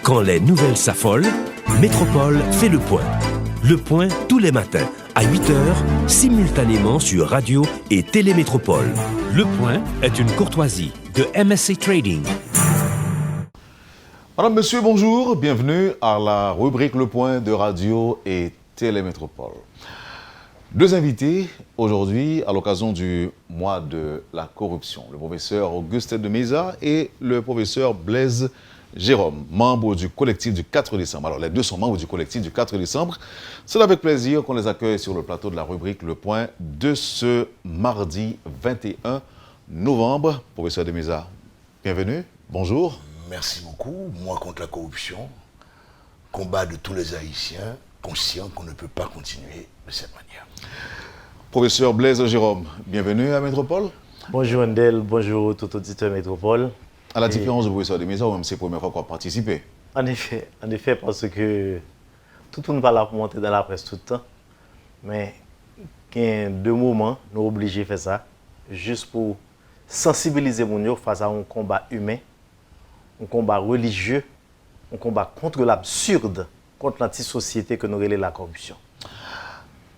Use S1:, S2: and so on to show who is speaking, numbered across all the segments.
S1: Quand les nouvelles s'affolent, Métropole fait le point. Le point tous les matins, à 8h, simultanément sur Radio et Télémétropole. Le point est une courtoisie de MSC Trading.
S2: Madame, monsieur, bonjour. Bienvenue à la rubrique Le Point de Radio et Télémétropole. Deux invités aujourd'hui à l'occasion du mois de la corruption. Le professeur Auguste de Meza et le professeur Blaise Jérôme, membres du collectif du 4 décembre. Alors, les deux sont membres du collectif du 4 décembre. C'est avec plaisir qu'on les accueille sur le plateau de la rubrique Le Point de ce mardi 21 novembre. Professeur de Meza, bienvenue. Bonjour.
S3: Merci beaucoup. Moi contre la corruption, combat de tous les Haïtiens, conscients qu'on ne peut pas continuer de cette manière.
S2: Professeur Blaise Jérôme, bienvenue à Métropole.
S4: Bonjour Andel, bonjour tout auditeur Métropole.
S2: À la différence du professeur de Meza, même c'est la première fois qu'on a participé.
S4: En effet, parce que tout le monde va là pour monter dans la presse tout le temps. Mais il y a deux moments, nous sommes obligés de faire ça, juste pour sensibiliser les gens face à un combat humain, un combat religieux, un combat contre l'absurde, contre l'antisociété que nous relève la corruption.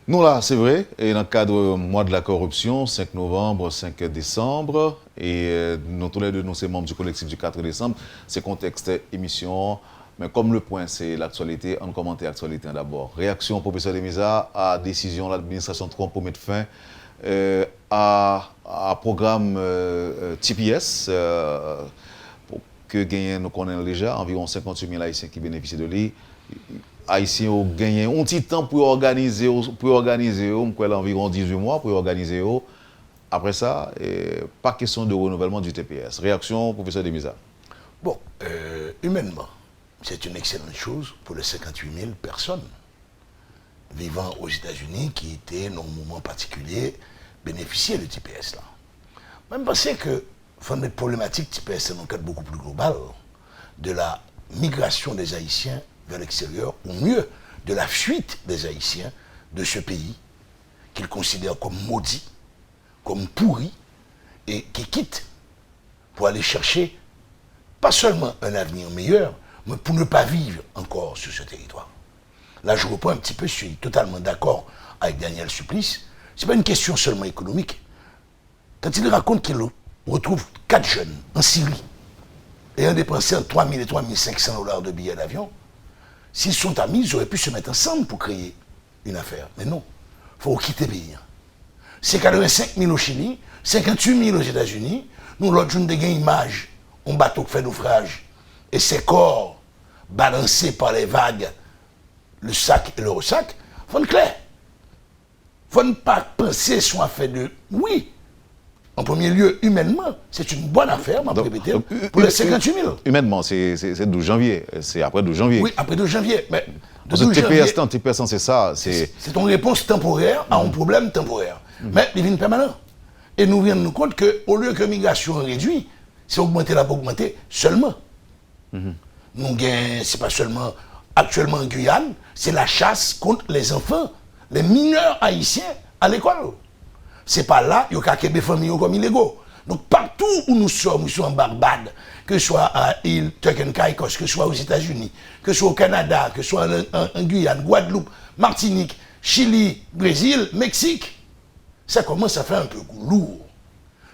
S2: Nous là, c'est vrai, et dans le cadre du mois de la corruption, 5 novembre, 5 décembre, et nous tous les deux, nous sommes membres du collectif du 4 décembre, c'est contexte émission, mais comme le point c'est l'actualité, on commente l'actualité d'abord. Réaction professeur de Meza à décision de l'administration Trump pour mettre fin à programme TPS, pour que gagner, nous connaissons déjà, environ 58 000 Haïtiens qui bénéficient de lui. Haïtiens ont gagné un petit temps pour organiser environ 18 mois pour organiser. Après ça, pas question de renouvellement du TPS. Réaction, professeur de Meza.
S3: Bon, humainement, c'est une excellente chose pour les 58 000 personnes vivant aux États-Unis qui étaient, dans un moment particulier, bénéficiaient du TPS là. Même penser que la problématique TPS est dans un cadre beaucoup plus global de la migration des Haïtiens vers l'extérieur, ou mieux, de la fuite des Haïtiens de ce pays qu'ils considèrent comme maudit, comme pourri, et qui quittent pour aller chercher pas seulement un avenir meilleur, mais pour ne pas vivre encore sur ce territoire. Là, je reprends un petit peu, je suis totalement d'accord avec Daniel Supplice, ce n'est pas une question seulement économique. Quand il raconte qu'il retrouve 4 jeunes en Syrie, ayant dépensé 3 000 et 3 500 $ de billets d'avion, s'ils sont amis, ils auraient pu se mettre ensemble pour créer une affaire. Mais non, il faut quitter le pays. C'est 85 000 au Chili, 58 000 aux États-Unis. Nous, l'autre jour, nous avons une image, un bateau qui fait naufrage, et ses corps balancés par les vagues, le sac et le ressac. Il faut être clair. Il ne faut pas penser soit fait de... Oui, en premier lieu, humainement, c'est une bonne affaire, ma répété, pour les 58 000.
S2: Humainement, c'est 12 janvier. C'est après 12 janvier.
S3: Oui, après 12 janvier. Mais de
S2: parce
S3: 12
S2: que
S3: janvier,
S2: TPS, c'est ça. C'est
S3: une réponse temporaire à un problème temporaire. Mais il vient permanent. Et nous venons nous compte qu'au lieu que la migration réduit, c'est augmenter la pour augmenter seulement. Nous gagnons, c'est pas seulement actuellement en Guyane, c'est la chasse contre les enfants, les mineurs haïtiens à l'école. C'est pas là, il y a des familles comme illégaux. Donc partout où nous sommes en Barbade, que ce soit à île Turks and Caicos, que ce soit aux États-Unis, que ce soit au Canada, que ce soit en Guyane, Guadeloupe, Martinique, Chili, Brésil, Mexique, ça commence à faire un peu lourd.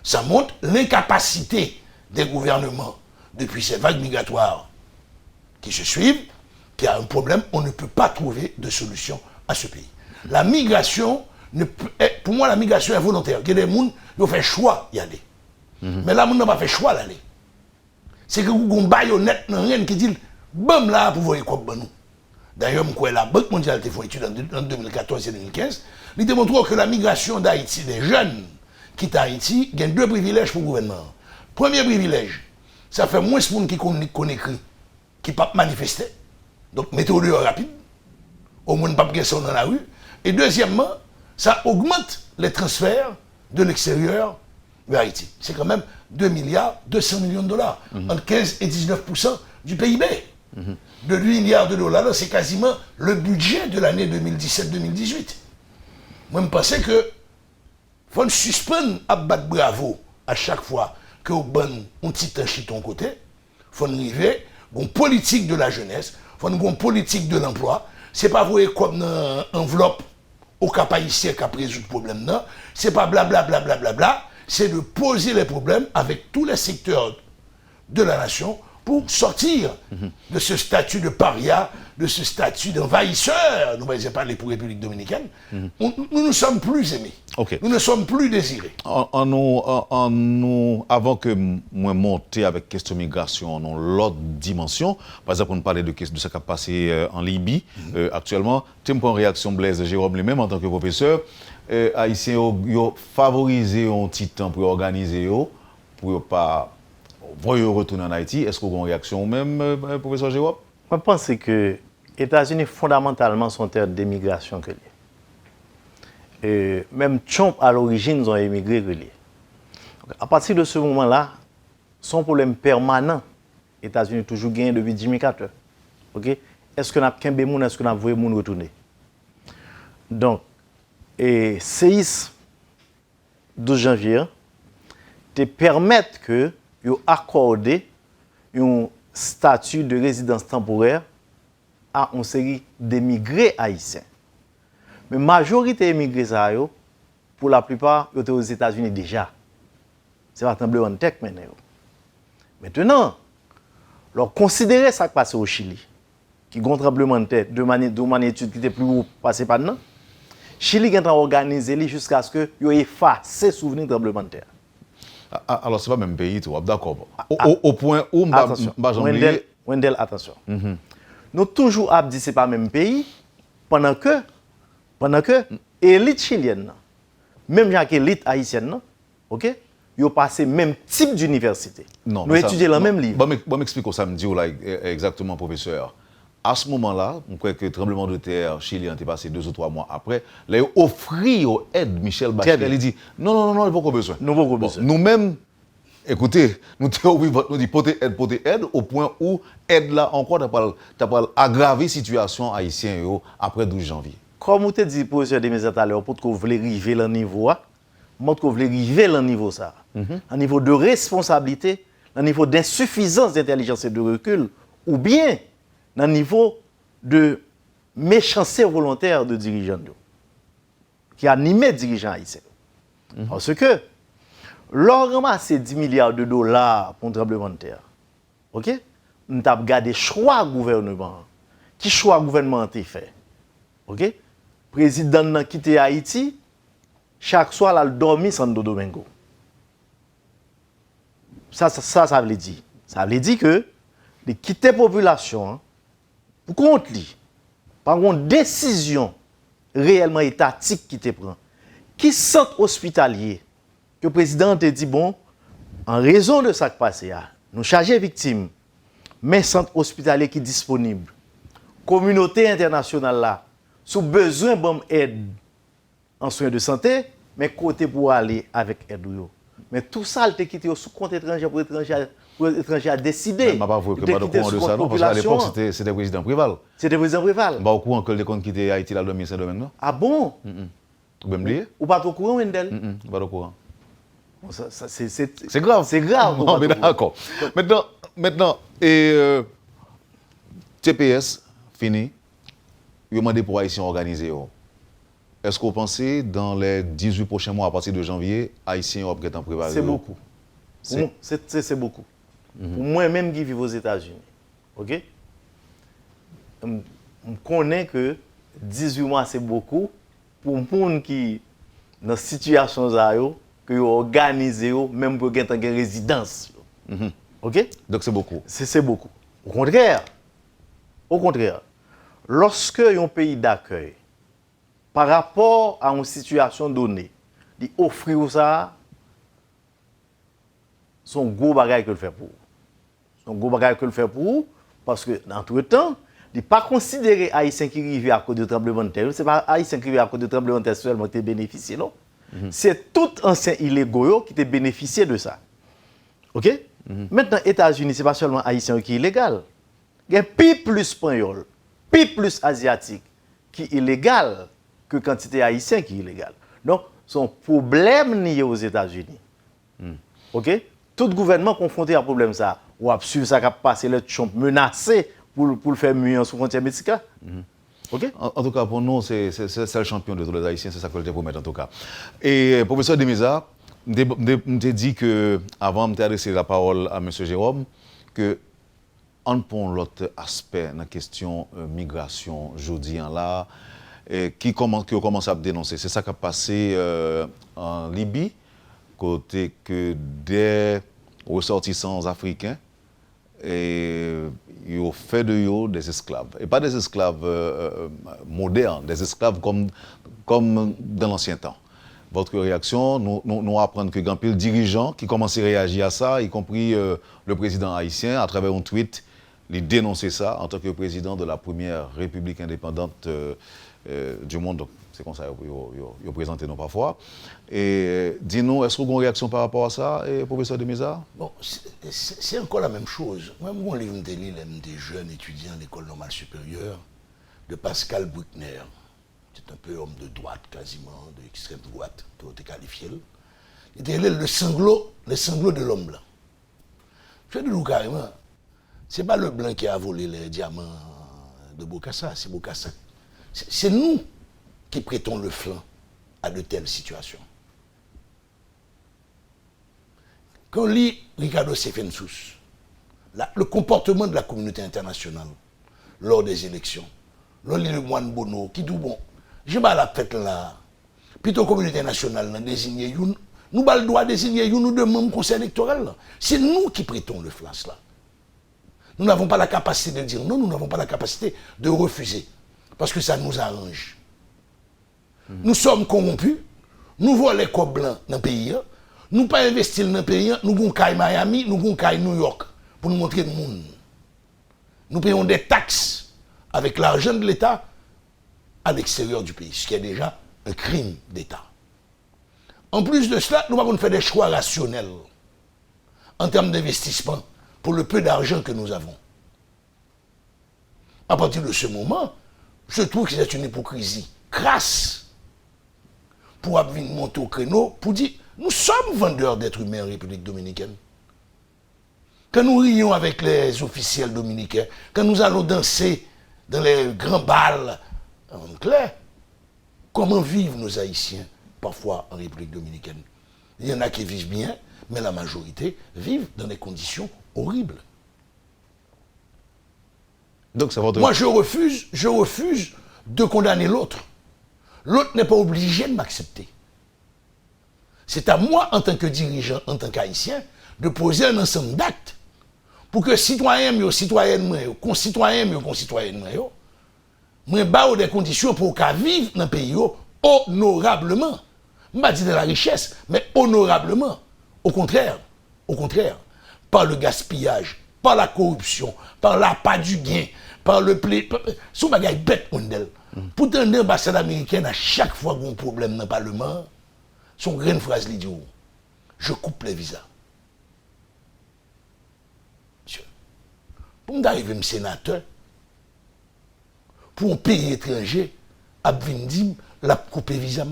S3: Ça montre l'incapacité des gouvernements depuis ces vagues migratoires qui se suivent, qu'il y a un problème, on ne peut pas trouver de solution à ce pays. La migration, pour moi, la migration est volontaire. Il y a des gens qui ont fait choix d'y aller. Mais là, on n'a pas fait choix d'aller. C'est que vous avez une baïonnette dans rien qui dit bam là pour voir quoi nous. D'ailleurs, la Banque mondiale a fait une étude en 2014 et 2015. Il démontre que la migration d'Haïti, des jeunes qui quittent Haïti, il y a 2 privilèges pour le gouvernement. Premier privilège, ça fait moins de monde qui connaît qui ne peut pas manifester. Donc, mettez-le dehors rapide. Au moins, pas de personne dans la rue. Et deuxièmement, ça augmente les transferts de l'extérieur vers Haïti. C'est quand même 2 milliards 200 millions de dollars, entre 15 et 19% du PIB. De 8 milliards de dollars, c'est quasiment le budget de l'année 2017-2018. Moi, je pense que faut suspendre à battre bravo à chaque fois que on bon un petit chiton côté, faut arriver une politique de la jeunesse, il faut une politique de l'emploi. Ce n'est pas vous comme une enveloppe au cap haïtien qui a résoudre le problème. Ce n'est pas blablabla, c'est de poser les problèmes avec tous les secteurs de la nation pour sortir de ce statut de paria, de ce statut d'envahisseur. Nous ne parler pour la République dominicaine. Nous ne sommes plus aimés.
S2: Okay.
S3: Nous ne sommes plus désirés.
S2: Avant que moi monte avec question migration dans l'autre dimension, par exemple, on parlait de ce qui a passé en Libye actuellement, tu me prends réaction Blaise Jérôme lui-même en tant que professeur, Haïtiens ont favorisé un petit temps pour organiser, pour pas retourner en Haïti. Est-ce que vous avez une réaction même, professeur Jérôme?
S4: Je pense que les États-Unis, fondamentalement, sont terre d'émigration que liés. Même Trump, à l'origine, ils ont émigré que liés. À partir de ce moment-là, son problème permanent, les États-Unis ont toujours gagné depuis 2014. Okay? Est-ce qu'on a qu'un bémoun, est-ce qu'on a voulu moun retourner? Donc, séisme 12 janvier, te permettre que vous accordez un statut de résidence temporaire à une série d'émigrés haïtiens. Mais la majorité d'émigrés, pour la plupart, ils étaient aux États-Unis déjà. C'est pas tremblement de terre maintenant. Maintenant, considérer ça qui passe au Chili, qui est un tremblement de terre de magnitude qui était plus haut passé par là, Chili a organisé jusqu'à ce que vous effacez le souvenir de tremblement de terre.
S2: Alors, ce n'est pas le même pays, d'accord. Au point où
S4: Wendell, attention. Nous avons toujours dit que ce n'est pas le même pays, pendant que l'élite chilienne, même l'élite haïtienne, okay, ils ont passé le même type d'université. Nous étudions le même livre.
S2: Je m'explique ça me dit exactement, professeur. À ce moment-là, je crois que le tremblement de terre chilien est passé 2 ou 3 mois après. Là, il a offert aide Michel Bachelet. Il dit non, il n'y a pas besoin. Nous-mêmes, écoutez, nous dit porter aide au point où aide là encore t'as pas aggraver la situation haïtienne après 12 janvier.
S4: Comme vous te dit, professeur de mes à l'heure, pour que vous voulez arriver à niveau, montre que vous voulez arriver à niveau ça, un niveau de responsabilité, un niveau d'insuffisance d'intelligence et de recul, ou bien un niveau de méchanceté volontaire de dirigeants qui anime les dirigeants haïtiens. Parce que, leur ramasser 10 milliards de dollars pour un tremblement de terre, ok? Nous avons regardé choix gouvernement. Qui choix gouvernement a été fait? Ok? Président a quitté Haïti, chaque soir, il a dormi sans Domingo. Ça veut dire. Ça veut dire que de quitter la population, pour compte lui, par une décision réellement étatique qui te prend, qui centre hospitalier, que le président te dit, bon, en raison de ça qui passe, nous chargeons victimes, mais centre hospitalier qui est disponible, communauté internationale là, sous besoin d'aide en soins de santé, mais côté pour aller avec aide. Mais tout ça, il te quitté sous compte étranger pour étranger à décider.
S2: Je ne sais pas vous que pas de courant de ça, non, parce qu'à l'époque, c'était le président Préval.
S4: C'était le président Préval.
S2: Pas au courant que les comptes qui étaient Haïti là, le ministère de maintenant.
S4: Ah bon?
S2: Vous me liez?
S4: Ou pas au courant, Wendell?
S2: Pas au courant.
S4: C'est grave. C'est grave.
S2: Non, mais d'accord. Maintenant, TPS, fini. Vous demandez pour Haïtiens organiser. Est-ce que vous pensez, dans les 18 prochains mois, à partir de janvier, Haïtiens vont être préparés?
S4: C'est beaucoup. C'est beaucoup. Pour moi-même qui vis aux États-Unis, ok? Je connais que 18 mois, c'est beaucoup. Pour les gens qui sont dans cette situation, que vous organisez, même pour qu'ils aient une résidence. Ok?
S2: Donc c'est beaucoup.
S4: C'est beaucoup. Au contraire, lorsque un pays d'accueil, par rapport à une situation donnée, il offre ça, son gros bagage que le fait pour. Son gros bagage que le fait pour, parce que dans tout le temps, il n'est pas considéré Haïtien qui arrive à cause de tremblement de terre. Ce n'est pas Haïtien qui arrive à cause de tremblement de terre seulement qui bénéficié, non? C'est tout ancien illégaux qui a bénéficié de ça. OK? Maintenant, États-Unis, ce n'est pas seulement Haïtien qui est illégal. Il y a plus espagnol, plus asiatique qui est illégal que quantité haïtien qui est illégal. Donc, son problème lié aux États-Unis. OK? Tout gouvernement confronté à un problème ça. ou à suivre ça qui a passé le champ menacé pour le faire mieux sous frontière médicale. OK?
S2: En tout cas, pour nous, c'est le champion de tous les Haïtiens, c'est ça que je promettre en tout cas. Et professeur Demisa, je dit que, avant de adresser la parole à M. Jérôme, que on prend l'autre aspect dans la question migration, jeudi là, qui commence à dénoncer. C'est ça qui a passé en Libye, côté que des ressortissants africains, et ils ont fait de eux des esclaves. Et pas des esclaves modernes, des esclaves comme dans l'ancien temps. Votre réaction, nous apprenons que grand pile dirigeants qui commencent à réagir à ça, y compris le président haïtien, à travers un tweet, il dénonçait ça en tant que président de la première république indépendante du monde. Donc, c'est comme ça qu'ils présentent nous parfois. Et dis-nous, est-ce que vous avez une réaction par rapport à ça, professeur Demisa?
S3: Bon, c'est encore la même chose. Moi, mon livre de lire des jeunes étudiants à l'école normale supérieure de Pascal Bruckner. C'est un peu homme de droite, quasiment, de extrême droite, tout est qualifié. Il était le sanglot de l'homme blanc. Je vais dire carrément, c'est pas le blanc qui a volé les diamants de Bokassa, c'est Bokassa. C'est nous qui prêtons le flanc à de telles situations. Quand on lit Ricardo Sefensous, le comportement de la communauté internationale lors des élections, l'on lit le moine Bono qui dit bon, je vais à la fête là, plutôt la communauté nationale n'a désigné nous avons le droit de désigner nous deux membres du conseil électoral. C'est nous qui prêtons le flanc là. Nous n'avons pas la capacité de dire non, nous n'avons pas la capacité de refuser. Parce que ça nous arrange. Nous sommes corrompus, nous volons les corps blancs dans le pays, nous pas investir dans le pays, nous avons caille Miami, nous avons caille New York pour nous montrer le monde. Nous payons des taxes avec l'argent de l'État à l'extérieur du pays, ce qui est déjà un crime d'État. En plus de cela, nous avons fait des choix rationnels en termes d'investissement pour le peu d'argent que nous avons. À partir de ce moment, je trouve que c'est une hypocrisie crasse pour venir monter au créneau pour dire nous sommes vendeurs d'êtres humains en République dominicaine. Quand nous rions avec les officiels dominicains, quand nous allons danser dans les grands bals, en clair, comment vivent nos Haïtiens parfois en République dominicaine? Il y en a qui vivent bien, mais la majorité vivent dans des conditions horribles.
S2: Donc, c'est votre...
S3: Moi, je refuse de condamner l'autre. L'autre n'est pas obligé de m'accepter. C'est à moi, en tant que dirigeant, en tant qu'Haïtien, de poser un ensemble d'actes pour que citoyens, concitoyens, moi, bah des conditions pour qu'ils vivent dans le pays honorablement. Je ne vais pas dire de la richesse, mais honorablement. Au contraire, par le gaspillage, par la corruption, par l'appât du gain, par le plaisir. C'est un bagage bête, Ondel. Pourtant, l'ambassade américaine, à chaque fois qu'il y a un problème dans le Parlement, son grande phrase lui dit je coupe les visas. Monsieur, pour m'arriver sénateur, pour un pays étranger, à venir la couper visa.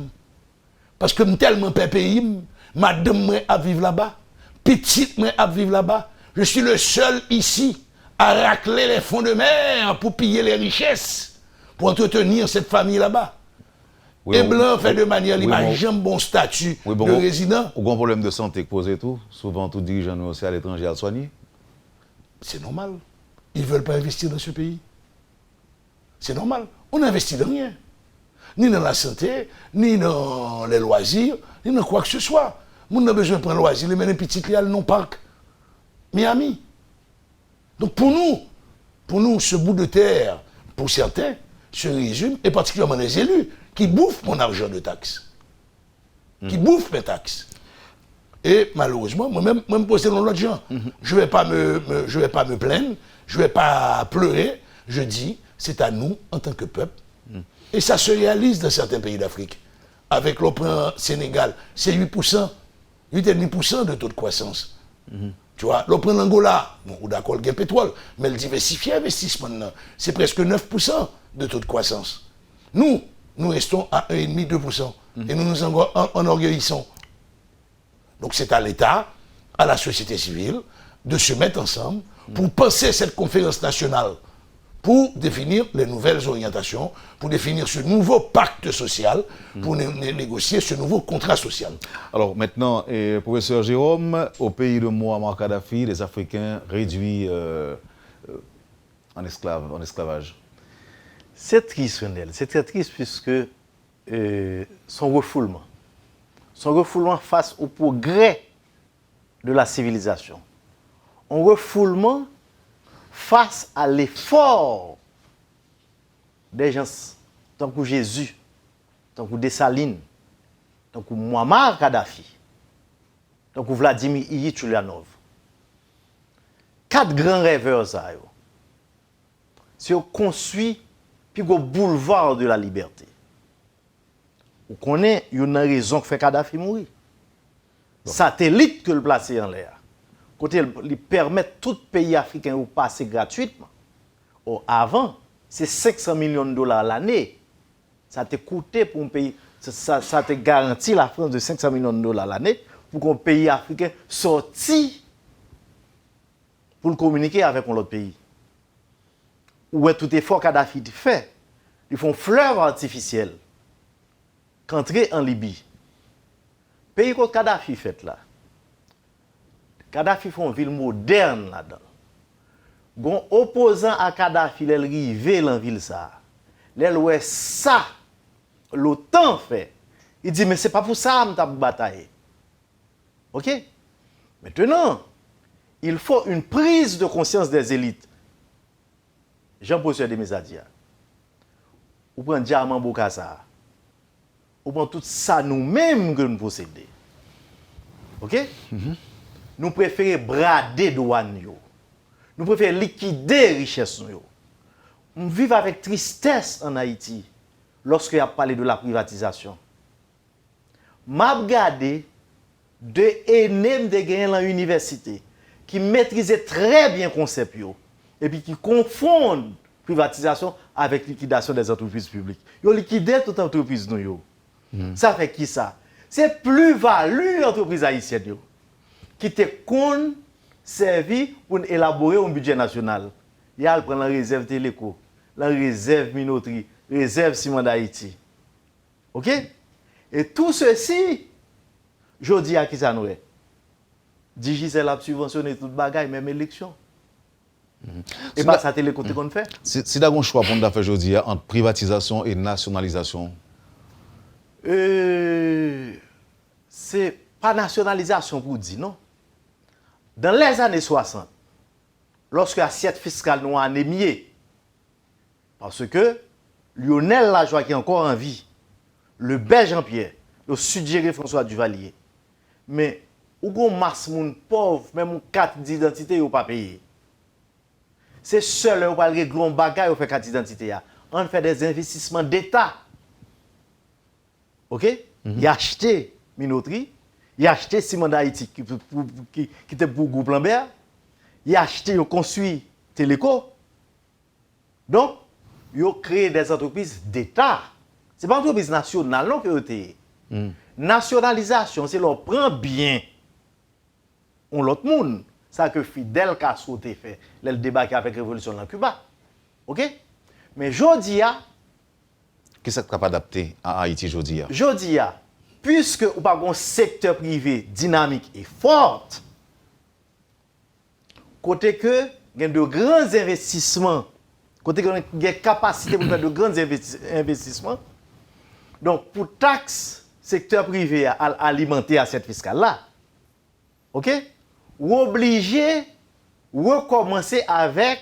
S3: Parce que je suis tellement pays, madame moi à vivre là-bas, petite moi à vivre là-bas. Je suis le seul ici à racler les fonds de mer pour piller les richesses, pour entretenir cette famille là-bas. Oui, et blanc fait de manière libre, j'aime bon statut de résident.
S2: Ou un problème de santé posé tout, souvent tout dirigeant nous aussi à l'étranger à soigner.
S3: C'est normal. Ils ne veulent pas investir dans ce pays. C'est normal. On n'investit dans rien. Ni dans la santé, ni dans les loisirs, ni dans quoi que ce soit. On a besoin de prendre loisir, les mener petit clients non parc. Miami. Donc pour nous, ce bout de terre, pour certains, se résume, et particulièrement les élus, qui bouffent mon argent de taxes. Qui bouffent mes taxes. Et malheureusement, moi-même, me poser dans l'autre gens. Je ne vais pas me plaindre, je ne vais pas pleurer. Je dis, c'est à nous, en tant que peuple. Et ça se réalise dans certains pays d'Afrique. Avec l'opéra Sénégal, c'est 8%, 8,5% de taux de croissance. Tu vois, l'opéra l'Angola, bon, d'accord, il y a pétrole, mais le diversifié investissement, c'est presque 9% de taux de croissance. Nous restons à 1,5-2%. Et nous nous enorgueillissons. Donc c'est à l'État, à la société civile, de se mettre ensemble pour penser cette conférence nationale, pour définir les nouvelles orientations, pour définir ce nouveau pacte social, pour négocier ce nouveau contrat social.
S2: Alors maintenant, professeur Jérôme, au pays de Mouammar Kadhafi, les Africains réduits en esclavage.
S4: C'est triste, Renel. C'est très triste puisque son refoulement face au progrès de la civilisation, un refoulement face à l'effort des gens, tant que Jésus, tant que Dessalines, tant que Mouammar Kadhafi, tant que Vladimir Ilyich Ulyanov. 4 grands rêveurs, ça, c'est construit puis le boulevard de la liberté. Vous connaissez, il y a une raison qui fait Kadhafi mourir. Satellite que le placer en l'air. Côté, il permet tout pays africain de passer gratuitement. Or, avant, c'est 500 millions de dollars l'année. Ça t'a coûté pour un pays, ça t'a garanti la France de 500 millions de dollars l'année pour qu'un pays africain sorti pour le communiquer avec un autre pays. Où est tout effort Kadhafi fait? Ils font fleuve artificiel. Qu'entrer en Libye. Pays que Kadhafi fait là. Kadhafi fait une ville moderne là-dedans. Gon opposant à Kadhafi, il rive dans ville ça. L'el ouais ça l'OTAN fait. Il dit mais c'est pas pour ça que je bataille. OK? Maintenant, il faut une prise de conscience des élites. Jean-Paul de Mesadia. Ou prend diamant Bokassa. Ou prend tout ça nous-mêmes que nous possédons. OK? Nous préférons brader douane yo. Nous préférons liquider richesse yo. On vit avec tristesse en Haïti lorsqu'il a parlé de la privatisation. M'a regardé deux ennemis de gagner dans l'université qui maîtrisaient très bien le concept yo, et puis qui confondent privatisation avec liquidation des entreprises publiques. Ils ont liquidé toute entreprise nous yo. Ça fait qui ça? C'est plus-value l'entreprise haïtienne yo, qui te con servi pour élaborer un budget national. Il y a prendre la réserve téléco, la réserve minoterie, réserve ciment d'Haïti. OK? Et tout ceci, je dis à qui ça nous est. Digicel a subventionné toute bagaille, même élection. Et pas ça téléco qu'on fait.
S2: Si tu as un choix pour nous faire aujourd'hui entre privatisation et nationalisation.
S4: C'est pas nationalisation pour dire, non. Dans les années 60, lorsque l'assiette fiscale nous a anémié, parce que Lionel Lajoie qui est encore en vie, le Belge Jean-Pierre, le suggéré François Duvalier, mais où gon masse moun pauvre, même carte d'identité ou pas payé. C'est seul on va régler un bagage ou faire carte d'identité. On fait des investissements d'État. OK? Il a acheté minoterie, il a acheté ciment d'Haïti qui était pour groupe Lambert, il a acheté, il a construit Téléco. Donc, il a créé des entreprises d'État. Ce n'est pas une entreprise nationale non que c'est. Nationalisation, c'est leur prend bien on l'autre monde. Ça que Fidel Castro a fait, le débat avec la révolution en Cuba. OK? Mais jodi a
S2: Qu'est-ce que tu as adapté à Haïti aujourd'hui?
S4: Jodi a, puisque ou pas un secteur privé dynamique et fort, côté que il y a de grands investissements, côté que il y a capacité pour faire de grands investissements. Donc pour taxe secteur privé à alimenter assiette fiscale là. OK? Ou obligé recommencer avec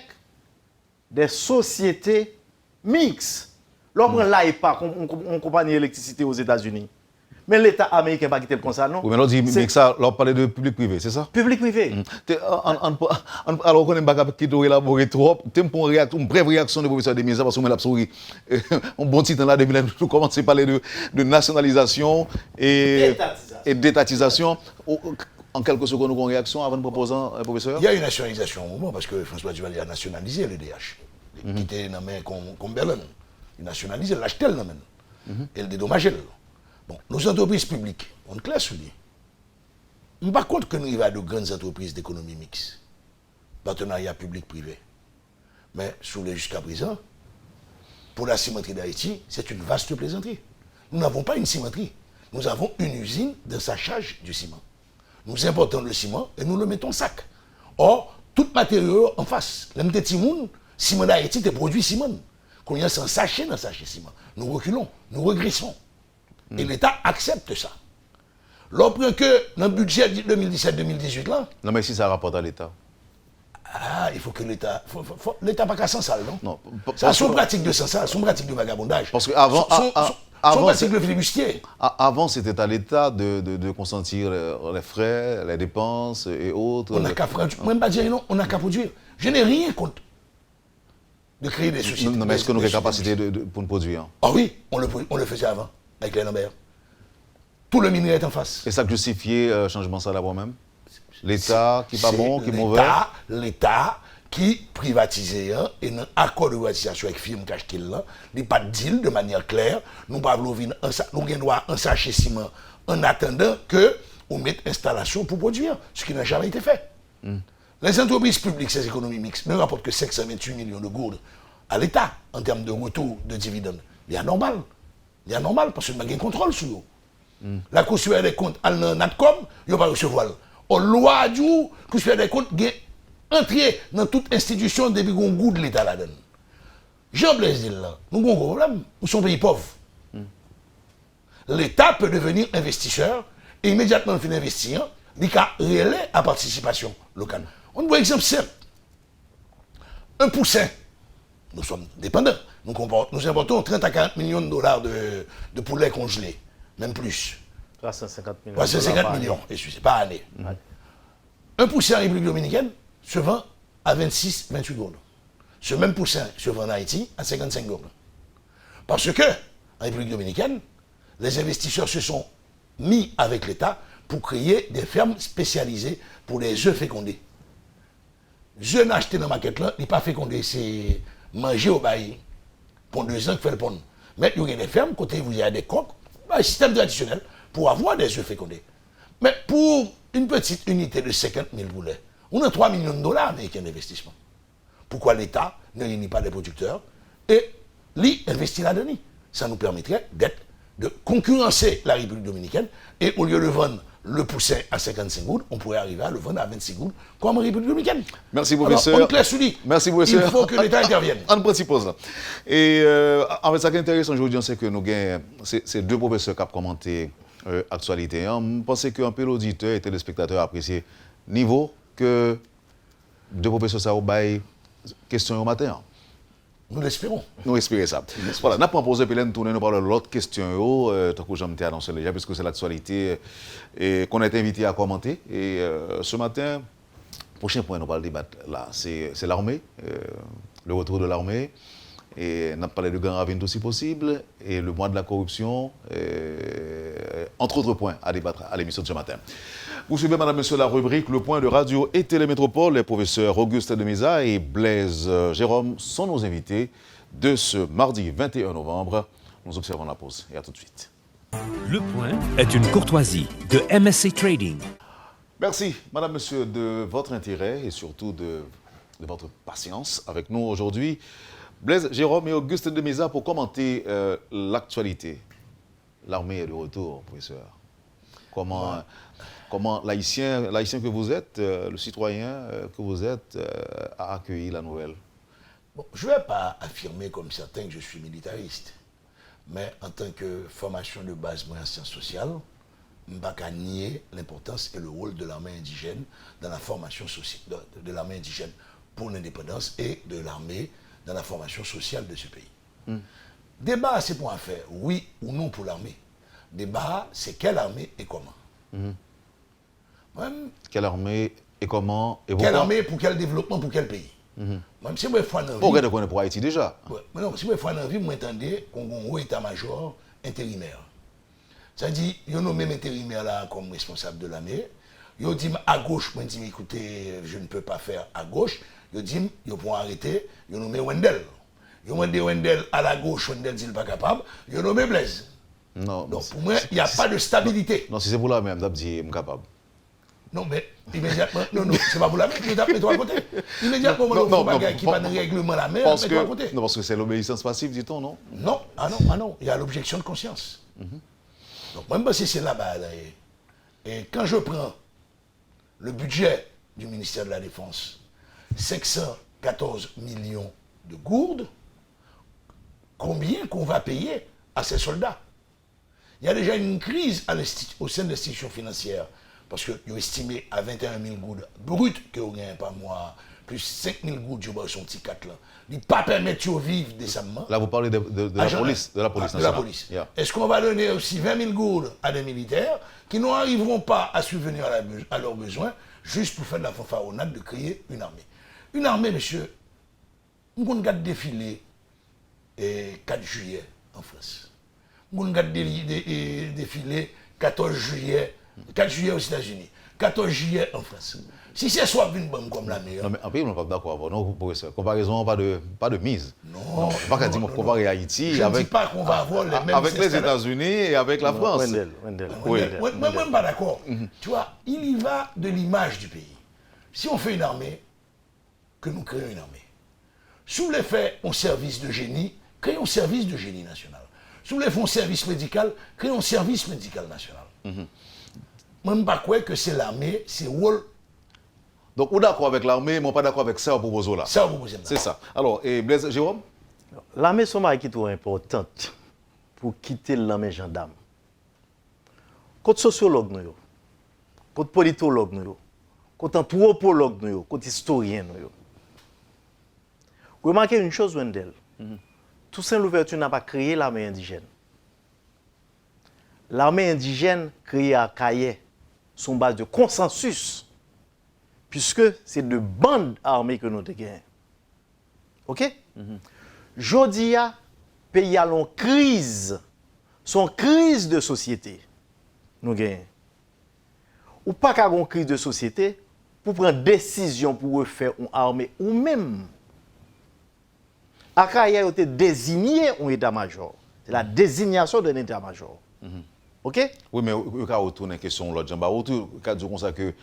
S4: des sociétés mixtes. L'homme là est pas on compagnie d'électricité aux États-Unis. Mais l'État américain pas quitter comme ça non.
S2: Oui, mais on dit mais ça on parle de public privé, c'est ça?
S4: Public privé.
S2: Alors on n'est pas capable de élaborer trop, une brève réaction de professeur Demisa parce qu'on l'a souri. Un bon titre là depuis nous commencer à parler de nationalisation et d'étatisation. En quelques secondes, nous avons une réaction avant de proposer, professeur?
S3: Il y a une nationalisation au moment parce que François Duvalier a nationalisé le DH. Il était nommé comme Berlin. Il nationalisé, il l'achetait le nommé. Et il dédommageait. Bon, nos entreprises publiques, on est clair sur lui. On ne pas compte que nous arrivons à de grandes entreprises d'économie mixte. partenariat public-privé. Mais jusqu'à présent, pour la cimenterie d'Haïti, c'est une vaste plaisanterie. Nous n'avons pas une cimenterie. Nous avons une usine de sachage du ciment. Nous importons le ciment et nous le mettons en sac. Or, tout matériau en face. L'MT Timoun, ciment d'Haïti, est produit ciment. Qu'on y a sans sachet dans sachet ciment. Nous reculons, nous régressons. Et l'État accepte ça. Lorsque que dans le budget 2017-2018 là.
S2: Non, mais si ça rapporte à l'État.
S3: Ah, il faut que l'État. L'État pas qu'à sans sale, non?
S2: Non.
S3: Ça, son pratique de sans sale, son pratique de vagabondage.
S2: Parce qu'avant.
S3: Son pratique de flibustier.
S2: Avant, c'était à l'État de consentir les frais, les dépenses et autres.
S3: On n'a qu'à produire. Moi, je ne pas dire non, on n'a qu'à produire. Je n'ai rien contre de créer des sociétés.
S2: Non, mais est-ce que nous avons la capacité pour nous produire?
S3: Ah oui, on le faisait avant, avec les Lambert. Tout le minerai est en face.
S2: Et ça justifiait le changement salaire même? L'État qui n'est pas bon, qui est mauvais?
S3: L'État qui privatisait et un accord de privatisation avec firme Cachtil là, il n'y a pas de deal de manière claire. Nous avons droit un sachet ciment en attendant que on mette installation pour produire, ce qui n'a jamais été fait. Les entreprises publiques, ces économies mixtes, ne rapportent que 528 millions de gourdes à l'État en termes de retour de dividendes. Il y a normal. Il y a normal parce que nous avons un contrôle sur eux. La Cour supérieure des comptes, elle n'a NATCOM, il ne va pas recevoir. La loi du Cour supérieure des comptes, entrer dans toute institution depuis qu'on goûte l'État là-dedans. Jean-Blaise dit là, nous avons un problème, nous sommes un pays pauvre. L'État peut devenir investisseur et immédiatement il investir, il a relais à participation locale. On voit un exemple simple. Un poussin, nous sommes dépendants, nous importons 30 à 40 millions de dollars de poulets congelés, même plus.
S4: 350 millions.
S3: 350 millions, excusez, par année. Un poussin en République dominicaine se vend à 26-28 gourdes. Ce même poussin se vend en Haïti à 55 gourdes. Parce que, en République dominicaine, les investisseurs se sont mis avec l'État pour créer des fermes spécialisées pour les œufs fécondés. Je n'ai acheté dans la maquette là, il n'est pas fécondé, c'est manger au bail. Pour 2 ans qu'il fait le pondre. Mais il y a des fermes, côté vous y a des coques, un système traditionnel pour avoir des œufs fécondés. Mais pour une petite unité de 50 000 poulets, on a 3 millions de dollars américains d'investissement. Pourquoi l'État ne réunit pas les producteurs et l'y investit là-dedans? Ça nous permettrait de concurrencer la République dominicaine et au lieu de vendre le poussin à 55 gouttes, on pourrait arriver à le vendre à 26 gouttes comme en République dominicaine.
S2: Merci, professeur.
S3: Alors, on classe dit.
S2: Merci, professeur.
S3: Il faut que l'État intervienne.
S2: On prend une pause là. Et en fait, ce qui est intéressant aujourd'hui, c'est que nous avons ces 2 professeurs qui ont commenté l'actualité. Je pense qu'un peu l'auditeur et le téléspectateur apprécié niveau que 2 professeurs ça bail question au matin.
S3: Nous l'espérons.
S2: Nous espérons ça. Voilà, nous avons posé Pélène tourner, nous parlons de l'autre question, tant que j'aime annoncé déjà, puisque c'est l'actualité et qu'on a été invité à commenter. Et ce matin, prochain point, nous parlons de débattre là, c'est l'armée, le retour de l'armée. Et on a parlé de Grand Ravine aussi possible, et le mois de la corruption, entre autres points à débattre à l'émission de ce matin. Vous suivez, madame, monsieur, la rubrique Le Point de Radio et Télémétropole. Les professeurs Auguste Demisa et Blaise Jérôme sont nos invités de ce mardi 21 novembre. Nous observons la pause et à tout de suite.
S1: Le Point est une courtoisie de MSC Trading.
S2: Merci, madame, monsieur, de votre intérêt et surtout de votre patience avec nous aujourd'hui. Blaise Jérôme et Auguste Demisa pour commenter l'actualité. L'armée est de retour, professeur. Comment l'haïtien que vous êtes, le citoyen que vous êtes, a accueilli la nouvelle?
S3: Bon, je ne vais pas affirmer comme certains que je suis militariste. Mais en tant que formation de base en sciences sociales, je ne vais pas nier l'importance et le rôle de l'armée indigène dans la formation sociale, de l'armée indigène pour l'indépendance et de l'armée dans la formation sociale de ce pays. Débat, c'est pour en faire oui ou non pour l'armée. Débat, c'est quelle armée et comment. Même,
S2: quelle armée et comment et
S3: quelle armée pour quel développement, pour quel pays. Même si vous fois dans
S2: on regarde qu'on est pour Haïti déjà.
S3: Ouais, mais non, si vous fois dans la vie, vous entendez qu'on a un haut état-major intérimaire. C'est-à-dire, ils ont nommé intérimaire là comme responsable de l'armée. Ils ont dit à gauche, moi je dis écoutez, je ne peux pas faire à gauche. Ils ont dit, ils vont arrêter, ils ont nommé Wendell. Ils ont demandé Wendell à la gauche, Wendell dit pas capable. Ils ont nommé Blaise.
S2: Non.
S3: Donc pour moi, il n'y a pas de stabilité.
S2: Non, si c'est pour la même, je dis capable.
S3: Non, mais immédiatement, non, c'est pas pour la mer, mets-toi à côté. Immédiatement, on faut bagaille qui pas de règlement la mer, mets-toi à côté.
S2: Non, parce que c'est l'obéissance passive, dit-on, non?
S3: Non, non, il y a l'objection de conscience. Donc, même si c'est là-bas, là, et quand je prends le budget du ministère de la Défense, 514 millions de gourdes, combien qu'on va payer à ces soldats? Il y a déjà une crise au sein de l'institution financière, parce qu'ils ont estimé à 21 000 gourdes brutes que vous gagnez par mois, plus 5 000 gourdes, je vois son petit 4 là. Ils ne pas permettre de vivre décemment.
S2: Là, vous parlez de la police. De la police.
S3: De la police. Yeah. Est-ce qu'on va donner aussi 20 000 gourdes à des militaires qui n'arriveront pas à subvenir à leurs besoins, juste pour faire de la fanfaronnade de créer une armée? Une armée, monsieur, on regarde défiler 4 juillet en France. On regarde défiler 14 juillet, 4 juillet aux États-Unis, 14 juillet en France. Si c'est soit une bonne comme la meilleure.
S2: Non, mais après, on n'est pas d'accord avec non, professeur. Comparaison, pas de mise.
S3: Non.
S2: Pas qu'à dire comparer Haïti
S3: je avec. Je ne dis pas qu'on va avoir les mêmes.
S2: Avec les États-Unis et avec la France.
S3: Oui. Moi, même pas d'accord. Tu vois, il y va de l'image du pays. Si on fait une armée, que nous créons une armée. Sous l'effet, on service de génie, créons un service de génie national. Sous l'effet, on service médical, créons un service médical national. Même pas quoi que c'est l'armée, c'est rôle.
S2: Donc, on est d'accord avec l'armée, mais on n'est pas d'accord avec ça au proposé là.
S3: Ça au proposé là.
S2: C'est ça. Alors, et Blaise Jérôme?
S4: L'armée sommaire qui est trop importante pour quitter l'armée gendarme. Côté sociologue, côté politologue, côté anthropologue, côté historien. Remarquez une chose, Wendell. Toussaint Louverture n'a pas créé l'armée indigène. L'armée indigène créée à Cayet, sur base de consensus, puisque c'est de bandes armées que nous avons gagné. OK? Jodia, pays à l'on crise, son crise de société, nous gagnons. Ou pas qu'à une crise de société, pour prendre décision pour refaire une armée ou même. Akaye a été désigné un état-major. C'est la désignation d'un état-major. OK?
S2: Oui, mais il y a retourner la question l'autre. Il y a dit comme ça que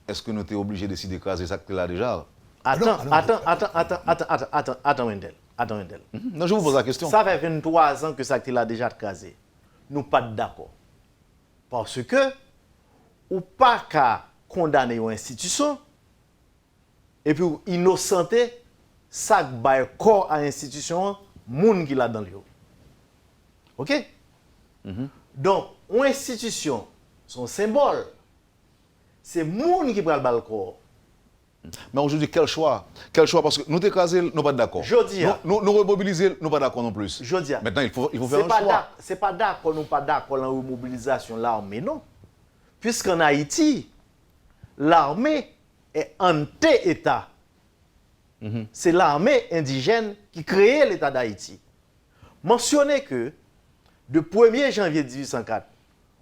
S2: est-ce que nous sommes obligés de décider d'écraser ça là déjà?
S4: Attends, Wendell.
S2: Non, je vous pose la question.
S4: Ça fait 23 ans que ça là déjà écrasé. Nous pas d'accord. Parce que ou pas qu'à condamner une institution et puis innocenter ça bail corps à l'institution moun qui là dans le. OK? Donc, une institution, son symbole, c'est moun qui prend le corps.
S2: Mais aujourd'hui, quel choix? Quel choix? Parce que nous t'écraser, nous pas d'accord. Nous remobiliser, nous pas d'accord non plus. Maintenant, il faut faire un choix.
S4: C'est pas d'accord, nous pas d'accord dans la remobilisation de l'armée, non. Puisqu'en Haïti, l'armée est anti-État. C'est l'armée indigène qui créait l'État d'Haïti. Mentionnez que, de 1er janvier 1804,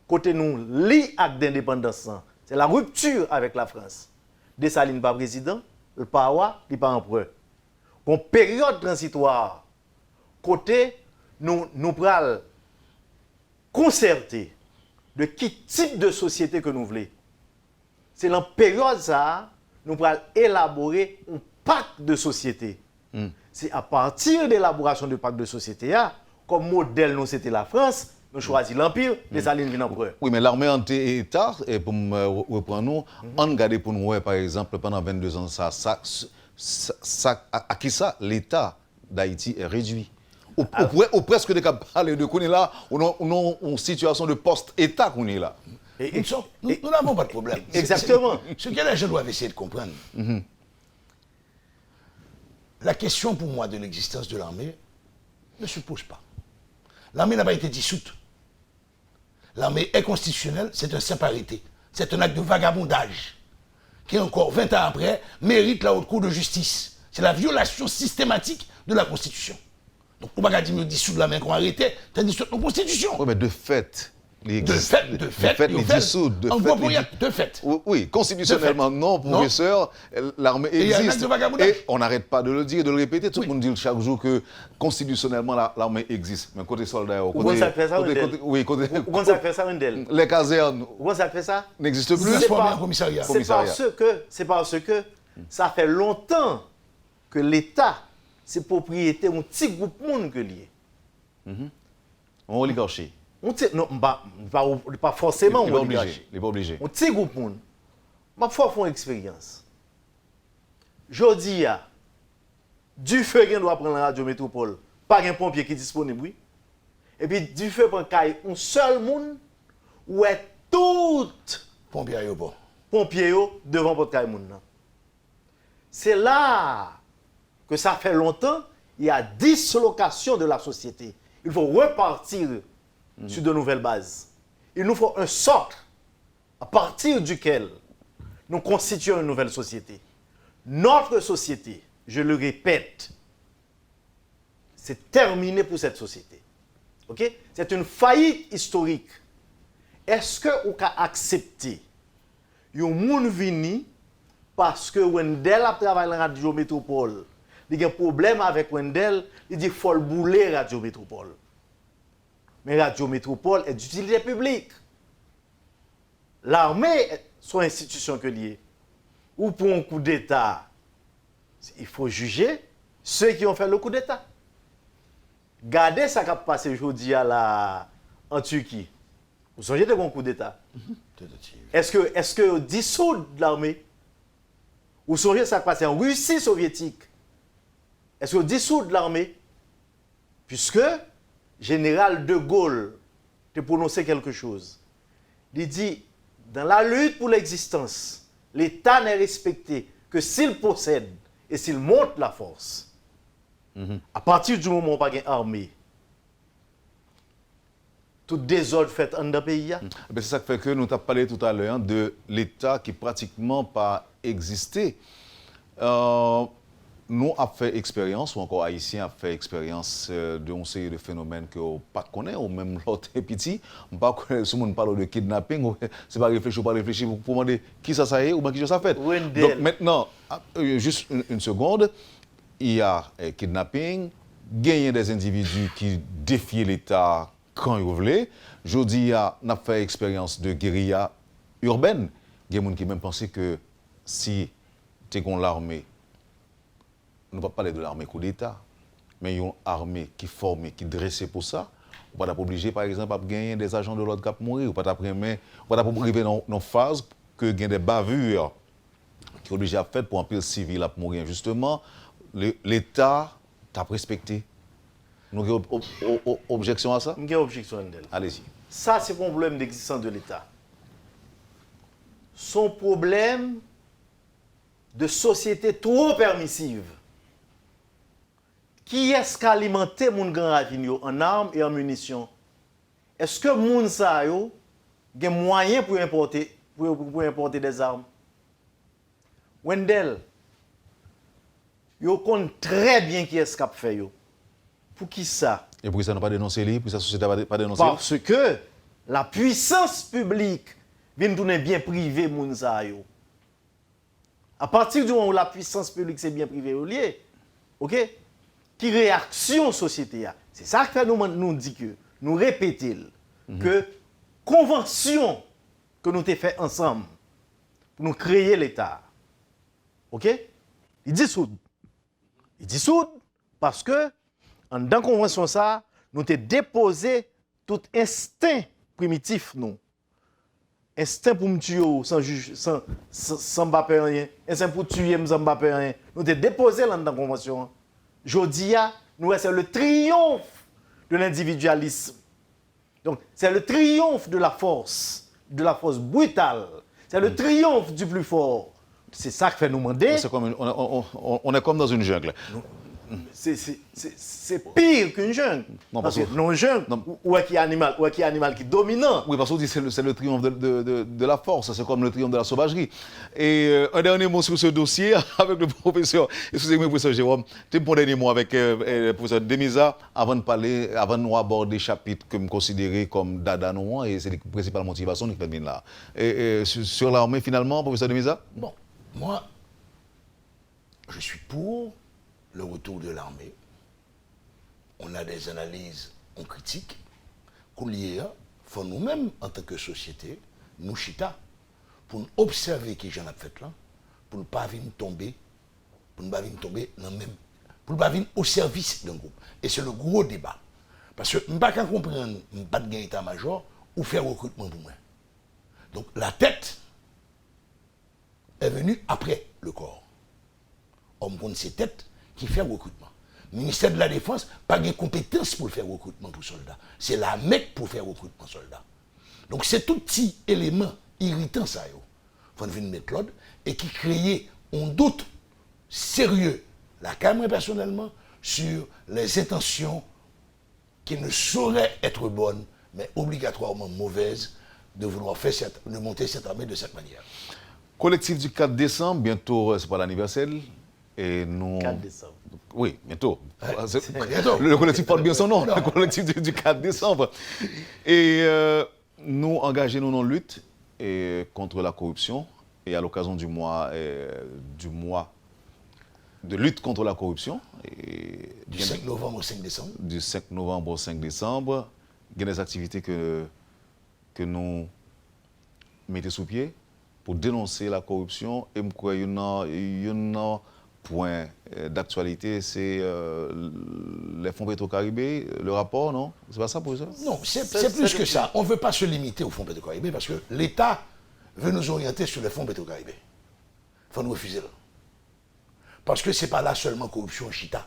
S4: côté nous, l'acte d'indépendance, c'est la rupture avec la France. Dessalines pas président, le Pawa, il pas empereur. Une période transitoire, côté nous pral concerter de quel type de société que nous voulons. C'est dans la période ça, nous pral élaborer un pacte de société. C'est à partir de l'élaboration du pacte de société, comme modèle, nous c'était la France, nous choisissons l'Empire, Dessalines vient empereur.
S2: Oui, mais l'armée anti-État, et pour me reprendre nous, on regarde pour nous, par exemple, pendant 22 ans, à qui ça, l'État d'Haïti est réduit. Ou presque de parler de qu'on est là, on a une situation de post-État qu'on est là.
S3: Nous n'avons pas de problème.
S4: Exactement.
S3: Ce que les gens doivent essayer de comprendre. La question pour moi de l'existence de l'armée ne se pose pas. L'armée n'a pas été dissoute. L'armée est constitutionnelle, c'est un simple arrêté. C'est un acte de vagabondage qui, encore 20 ans après, mérite la haute cour de justice. C'est la violation systématique de la Constitution. Donc, on ne peut pas dire dissoudre l'armée qu'on a arrêté, c'est dissoudre la Constitution.
S2: Oui, mais de fait, il
S3: De
S2: existe.
S3: fait,
S2: il dissout.
S3: En gros, de fait.
S2: Oui, constitutionnellement, non, professeur, l'armée
S3: Et il y a un acte
S2: existe.
S3: de vagabondage.
S2: Et on n'arrête pas de le dire, de le répéter. Tout le monde dit chaque jour que constitutionnellement, l'armée existe. Mais côté soldat, côté...
S4: ça fait ça,
S2: Oui, côté...
S4: Où ça fait ça, Wendell?
S2: Les casernes
S4: Où ça fait ça?
S2: n'existent plus.
S3: Transformer en commissariat.
S4: C'est parce que ça fait longtemps que l'État, c'est propriété d'un petit groupe de monde que lié.
S2: En oligarchie.
S4: Non, pas forcément
S2: Il
S4: en
S2: n'est
S4: oligarchie.
S2: pas obligé.
S4: Un petit groupe de monde. Ma foi font expérience. Jodi a du feu qui doit prendre la radio métropole, pas un pompier qui est disponible, oui. Et puis du feu prend caille un seul monde où est tout
S3: Pompier aéroport.
S4: pompier devant votre caille monde. C'est là que ça fait longtemps, il y a dislocation de la société. Il faut repartir sur de nouvelles bases. Il nous faut un socle à partir duquel nous constituons une nouvelle société. Notre société, je le répète, c'est terminé pour cette société. Ok? C'est une faillite historique. Est-ce que vous pouvez accepter un monde vini parce que Wendell a travaillé dans la radio métropole, il y a un problème avec Wendell, il dit qu'il faut le bouler la radio métropole. Mais la radio métropole est d'utilité publique. L'armée sont institutions que liées. Ou pour un coup d'État, il faut juger ceux qui ont fait le coup d'État. Gardez ça qui a passé aujourd'hui en Turquie. Vous songez de bon coup d'État? Est-ce que dissout l'armée? Vous songez ça qui a passé en Russie soviétique? Est-ce que dissout l'armée? Puisque général de Gaulle a prononcé quelque chose. Il dit, dans la lutte pour l'existence, l'État n'est respecté que s'il possède et s'il montre la force. À partir du moment où on n'a pas d'armée, tout désordre fait en d'un pays.
S2: C'est ça qui fait que nous avons parlé tout à l'heure de l'État qui pratiquement pas existé. Nous avons fait expérience, ou encore Haïtiens ont fait expérience d'une série de phénomènes que nous ne connaissons pas, ou même l'autre petit. On ne connaît pas, si on parle de kidnapping, c'est pas réfléchir, pas réfléchir pour demander qui ça est ou qui ça fait. Donc maintenant, juste une seconde, il y a kidnapping, gagner des individus qui défient l'État quand ils veulent. Je dis, on a fait expérience de guérilla urbaine. Il y a des gens qui même pensé que si tu es contre l'armée, on ne va pas parler de l'armée coup d'État, mais il y a une armée qui est formée, qui est dressée pour ça. On ne va pas obligé, par exemple, à gagner des agents de l'ordre qui vont mourir. On ne va pas arriver dans une phase que il y a des bavures qui sont obligées à faire pour un pile civil à mourir. Justement, l'État t'a respecté. Nous avons objection à ça?
S4: Nous avons objection à ça.
S2: Allez-y.
S4: Ça, c'est un problème d'existence de l'État. Son problème de société trop permissive. Qui est-ce qui a alimenté mon grand ravine en armes et en munitions? Est-ce que moun sa yo a moyen pour importer des armes? Wendell, yo connaît très bien qui est-ce qui a fait yo. Pour qui ça?
S2: Et pour ça n'a pas dénoncé lui, pour sa société n'a pas dénoncé?
S4: Parce que la puissance publique vient tourner bien privé moun sa yo. À partir du moment où la puissance publique c'est bien privé au lieu, OK? Qui réaction société a. C'est ça que nous dit que nous répétons que convention que nous avons fait ensemble pour nous créer l'État. OK? Il dissout. Il dissout parce que dans la convention ça, nous avons déposé tout instinct primitif nous. Instinct pour me tuer sans m'bapper rien, instinct pour tuer sans m'bapper rien. Nous avons déposé dans la convention. Jodia, nous c'est le triomphe de l'individualisme. Donc, c'est le triomphe de la force brutale. C'est le triomphe du plus fort. C'est ça qui fait nous demander.
S2: C'est comme on est comme dans une jungle.
S4: c'est pire qu'une jungle.
S2: Non,
S4: parce
S2: parce
S4: que
S2: que-
S4: non jungle,
S2: non.
S4: ou est-ce qu'il y a animal qui est dominant.
S2: Oui, parce qu'on dit que c'est le triomphe de la force, c'est comme le triomphe de la sauvagerie. Et un dernier mot sur ce dossier avec le professeur, excusez-moi, professeur Jérôme, tu me prends un dernier mot avec le professeur Demisa avant de nous aborder des chapitres que je considère comme dada non, et c'est la principale motivation qui fait là. Et sur l'armée, finalement, professeur Demisa?
S3: Bon, moi, je suis pour le retour de l'armée. On a des analyses, on critique. Qu'on lié, faut nous-mêmes, en tant que société, nous chita, pour nous observer qui j'en ai fait là, pour ne pas venir tomber, pour ne pas venir tomber dans le même, pour ne pas venir au service d'un groupe. Et c'est le gros débat. Parce que je ne peux pas comprendre, je ne peux pas de état-major ou faire recrutement pour moi. Donc la tête est venue après le corps. On me compte ces têtes qui fait recrutement. Le ministère de la Défense n'a pas de compétence pour faire recrutement pour soldats. C'est la MEC pour faire recrutement soldats. Donc c'est tout petit élément irritant ça. Il faut venir mettre l'ordre et qui crée un doute sérieux, la Caméra personnellement, sur les intentions qui ne sauraient être bonnes, mais obligatoirement mauvaises, de vouloir de monter cette armée de cette manière.
S2: Collectif du 4 décembre, bientôt, c'est pas l'anniversaire. Et nous...
S4: 4 décembre.
S2: Oui, bientôt.
S3: Bientôt.
S2: Le collectif porte bien son nom,
S3: Non.
S2: le collectif du 4 décembre. Et nous engageons nous en lutte contre la corruption. Et à l'occasion du mois de lutte contre la corruption. Et
S3: Du 5 novembre au 5 décembre.
S2: du 5 novembre au 5 décembre, il y a des activités que nous mettons sous pied pour dénoncer la corruption. Et je crois qu'il y a un point d'actualité, c'est les fonds Petro-Caribé, le rapport, non? C'est pas ça pour ça?
S3: Non, c'est plus que ça. On ne veut pas se limiter aux fonds Petro-Caribé parce que l'État veut nous orienter sur les fonds Petro-Caribé. Il faut nous refuser là. Parce que ce n'est pas là seulement corruption chita.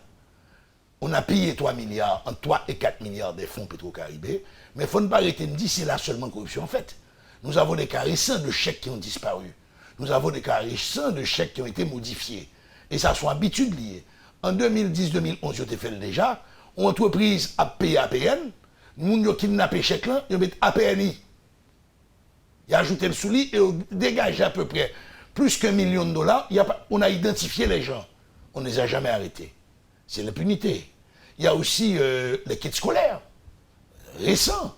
S3: On a payé 3 milliards, entre 3 et 4 milliards des fonds Petro-Caribé, mais il faut ne pas arrêter de dire c'est là seulement corruption. En fait, nous avons des cas récents de chèques qui ont disparu. Nous avons des cas récents de chèques qui ont été modifiés. Et ça sont habitudes liées. En 2010-2011, je t'ai fait le déjà, une entreprise a payé APN, nous avons kidnappé chèque là, ils ont mis APNI. Il a ajouté le souli et on dégage à peu près plus qu'$1 million. On a identifié les gens. On ne les a jamais arrêtés. C'est l'impunité. Il y a aussi les kits scolaires, récents.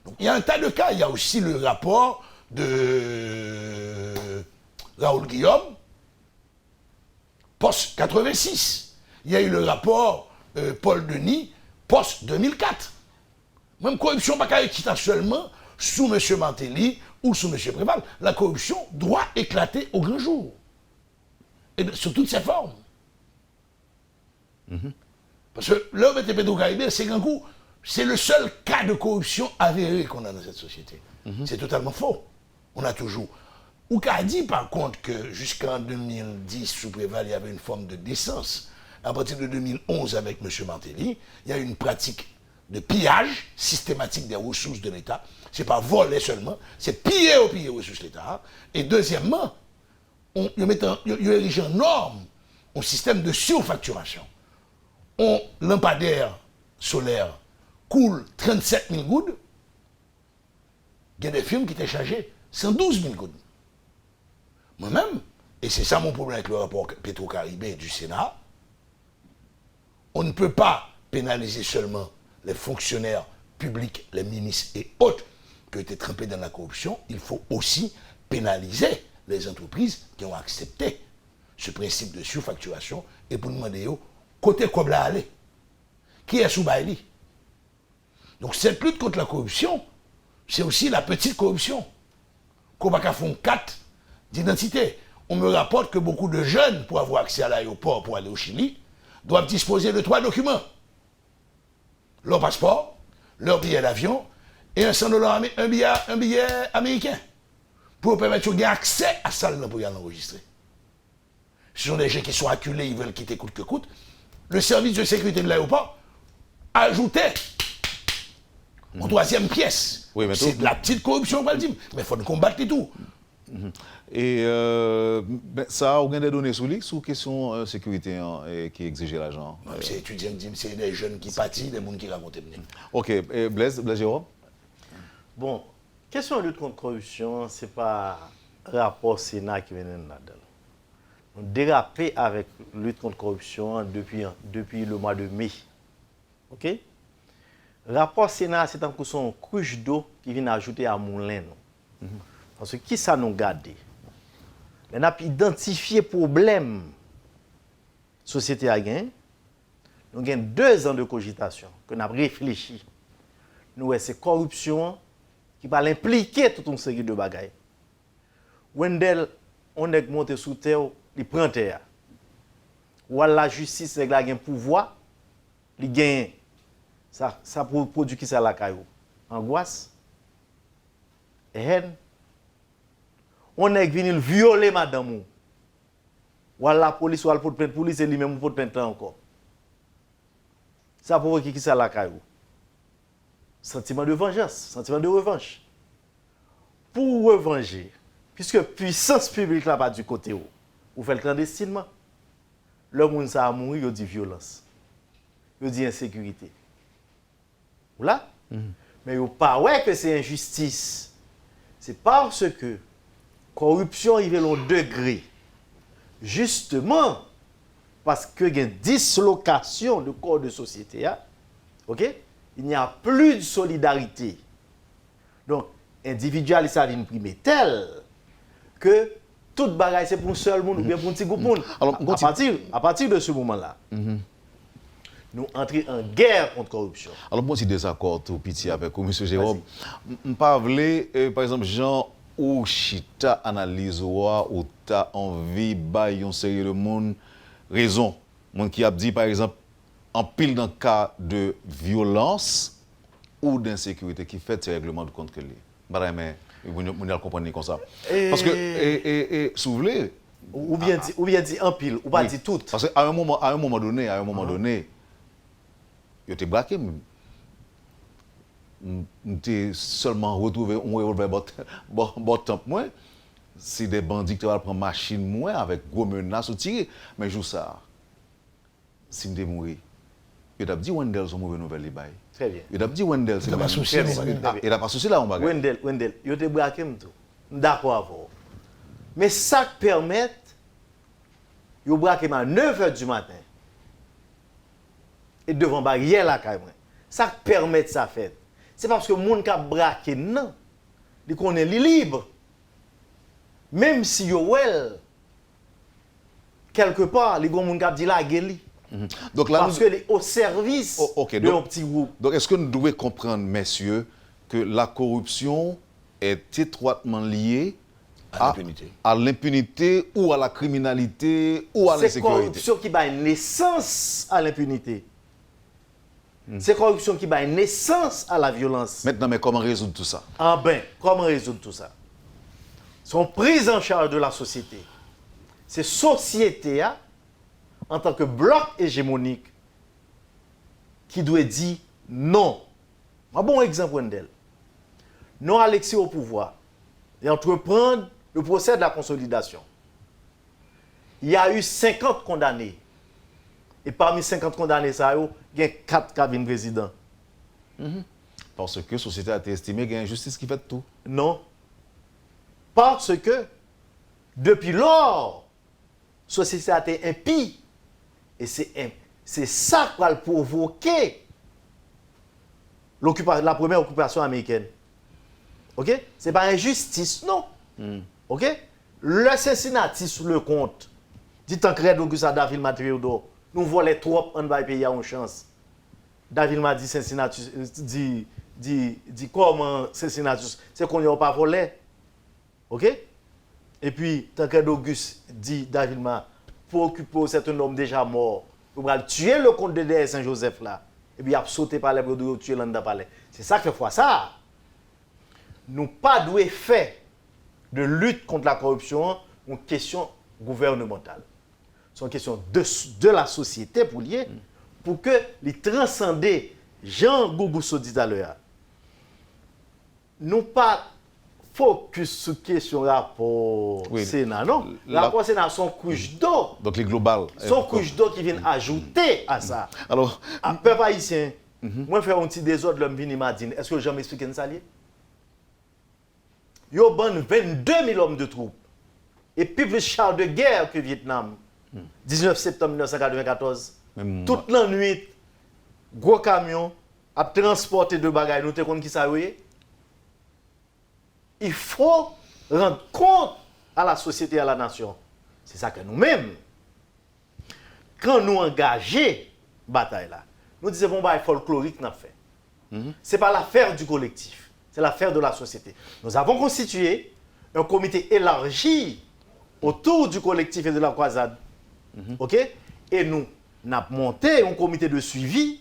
S3: Donc, il y a un tas de cas. Il y a aussi le rapport de Raoul Guillaume, post-86. Il y a eu le rapport Paul Denis, post-2004. Même corruption, pas qu'à seulement sous M. Mantelli ou sous M. Préval. La corruption doit éclater au grand jour. Et sous toutes ses formes. Parce que l'homme était Petro-Caribé, c'est grand coup, c'est le seul cas de corruption avéré qu'on a dans cette société. C'est totalement faux. On a toujours. Ou qu'a dit par contre que jusqu'en 2010, sous Préval, il y avait une forme de décence. À partir de 2011, avec M. Mantelli, il y a eu une pratique de pillage systématique des ressources de l'État. Ce n'est pas voler seulement, c'est piller les ressources de l'État. Et deuxièmement, il érige en norme un système de surfacturation. Un lampadaire solaire coule 37 000 gouttes, il y a des firmes qui étaient chargées 112 000 gouttes. Moi-même, et c'est ça mon problème avec le rapport Petro-Caribé du Sénat, on ne peut pas pénaliser seulement les fonctionnaires publics, les ministres et autres qui ont été trempés dans la corruption, il faut aussi pénaliser les entreprises qui ont accepté ce principe de surfacturation et pour demander côté comme là aller. Qui est sous Bailey? Donc cette lutte contre la corruption, c'est aussi la petite corruption. Qu'on va faire 4 d'identité. On me rapporte que beaucoup de jeunes, pour avoir accès à l'aéroport pour aller au Chili, doivent disposer de 3 documents. Leur passeport, leur billet d'avion et un $100, un billet américain. Pour permettre de gagner accès à ça pour y aller enregistrer. Ce sont des gens qui sont acculés, ils veulent quitter coûte que coûte. Le service de sécurité de l'aéroport ajoutait une 3e pièce.
S2: Oui, mais
S3: c'est de la petite corruption, on va le dire. Mais il faut combattre et tout.
S2: Et ça, on a des données sur lui, sur question sécurité qui exigeait l'argent.
S3: C'est étudiant, c'est des jeunes qui pâtissent, des gens qui racontent.
S2: Ok, et Blaise Jérôme?
S4: Bon, question de lutte contre la corruption, ce n'est pas rapport Sénat qui vient là-dedans. On dérapé avec lutte contre la corruption depuis le mois de mai. OK? Rapport Sénat, c'est un coup son couche d'eau qui vient ajouter à Moulin. Parce que qui ça nous garde? On a identifié problème société a gagné. Nous avons 2 ans de cogitation que nous avons réfléchi. Nous c'est corruption qui va impliquer toute une série de bagailles. Wendel, on est monté sous terre, il prend terre. Ou la justice, il a un pouvoir, il gagne. Ça produit qui ça la caillou? Angoisse, haine. On est venu violer madame. Ou la police, ou la police, et lui-même pour plainte encore. Ça provoque qui ça la caillou? Sentiment de vengeance, sentiment de revanche. Pour revenger, puisque puissance publique là pas du côté où, vous faites clandestinement. Le monde ça a mouru, il dit violence. Il dit insécurité. Voilà? Mais il pas ouais que c'est injustice. C'est parce que corruption il est au degré. Justement parce que il y a une dislocation de corps de société. OK? Il n'y a plus de solidarité. Donc, individuel, ça vient primer tel que toute bagaille, c'est pour un seul monde ou bien pour un petit groupe de monde. Alors, à partir de ce moment-là, nous entrons en guerre contre la corruption.
S2: Alors, moi, je suis désaccord tout petit avec M. Jérôme. Je ne pas par exemple, Jean ou Chita analyse ou tu as envie de une série de monde raison. Monde qui a dit, par exemple, en pile dans le cas de violence ou d'insécurité qui fait ces règlements de compte que les. Mais vous ne comprenez comme ça. Parce que, si vous voulez.
S4: Ou bien dit en pile, ou pas dit tout.
S2: Parce qu'à un moment donné, je t'ai braqué. Je seulement retrouvé un revolver bon temps moins. Si des bandits qui vont prendre machine moins avec gros menaces ou tirer. Mais je ça. Si je mourir. Il a dit Wendel son mauvais nouvelle bail.
S4: Très bien.
S2: Il a dit Wendel c'est
S3: pas souci.
S2: Il a pas souci là on va.
S4: Wendel, il te braqué tout. D'accord avec. Mais ça permet il braqué à 9h du matin. Et devant barrière là quand même. Ça permet ça fait. C'est parce que monde qui a braqué non. Il connaît libre. Même si yo well quelque part les gros monde qui a dit la gueule. Donc là, parce que est au service de un petit groupe.
S2: Donc, est-ce que nous devons comprendre, messieurs, que la corruption est étroitement liée à l'impunité ou à la criminalité ou à l'insécurité?
S4: C'est corruption qui donne naissance à l'impunité. C'est corruption qui donne naissance à la violence.
S2: Maintenant, mais comment résoudre tout ça?
S4: Comment résoudre tout ça? Sont prises en charge de la société. Ces sociétés en tant que bloc hégémonique qui doit dire non. Un bon exemple, Wendel. Non à l'excès au pouvoir et entreprendre le procès de la consolidation. Il y a eu 50 condamnés. Et parmi 50 condamnés, il y a 4 cabines présidents.
S2: Parce que la société a été estimée qu'il y a une justice qui fait tout.
S4: Non. Parce que depuis lors, la société a été impie. Et c'est ça qui va provoquer la première occupation américaine. OK? Ce n'est pas injustice, non. OK? Le Cincinnati sur le compte, dit en credo que ça David Matriodo, nous volons trop, on va payer une chance. David m'a dit Cincinnati, dit comment Cincinnati, c'est qu'on n'a pas volé. OK? Et puis, tant qu'Auguste dit David m'a pour occuper cet homme déjà mort, pour tuer le comte de DR Saint-Joseph là, et puis il a sauté par les bras de tuer l'un palais. C'est ça que fait ça. Nous pas doué fait de lutte contre la corruption une question gouvernementale. C'est une question de la société pour lier, pour que les transcender, Jean Gougousso dit à l'heure, nous pas focus sur question rapport Sénat, non? Rapport Sénat, son couche d'eau.
S2: Donc les globales.
S4: Son couche d'eau qui vient ajouter à ça.
S2: Alors,
S4: peuple haïtien, moi faire un petit désordre, l'homme vient m'adine. Est-ce que j'aime expliquer ça? Yo ban 22 000 hommes de troupes. Et puis plus chars de guerre que Vietnam. 19 septembre 1994. Toute la nuit, gros camion a transporté de bagages. Nous te compte qui ça oui? Il faut rendre compte à la société et à la nation. C'est ça que nous-mêmes, quand nous engageons bataille là, nous disons bon bah folklorique n'a fait. C'est pas l'affaire du collectif, c'est l'affaire de la société. Nous avons constitué un comité élargi autour du collectif et de la croisade. OK? Et nous avons monté un comité de suivi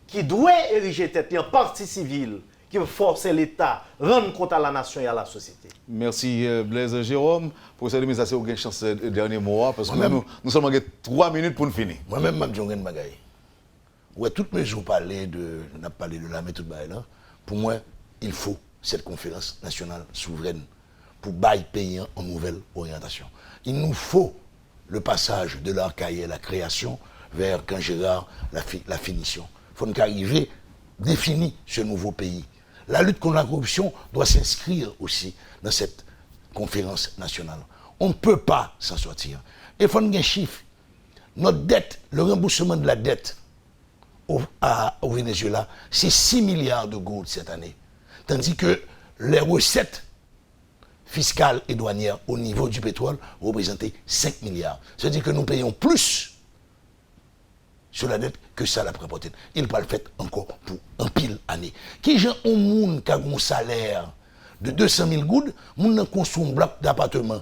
S4: qui doit ériger tête en partie civile, qui veut forcer l'État, rendre compte à la nation et à la société.
S2: Merci Blaise Jérôme. Pour cette émission, vous avez une chance de dernier mot, parce que nous seulement 3 minutes pour nous finir.
S3: Moi-même, je suis un bagaille. Ouais, toutes mes jours parler de la méthode là. Pour moi, il faut cette conférence nationale souveraine pour bailler pays en nouvelle orientation. Il nous faut le passage de l'archaïe, la création, vers quand Gérard, la finition. Il faut nous arriver à définir ce nouveau pays. La lutte contre la corruption doit s'inscrire aussi dans cette conférence nationale. On ne peut pas s'en sortir. Et il faut un chiffre. Notre dette, le remboursement de la dette au Venezuela, c'est 6 milliards de gourdes cette année. Tandis que les recettes fiscales et douanières au niveau du pétrole représentaient 5 milliards. C'est-à-dire que nous payons plus sur la dette que ça la prépotent. Il pas le fait encore pour un pile année. Qui j'ai un monde qui a un salaire de 200 000 gouttes, moun construit un bloc d'appartement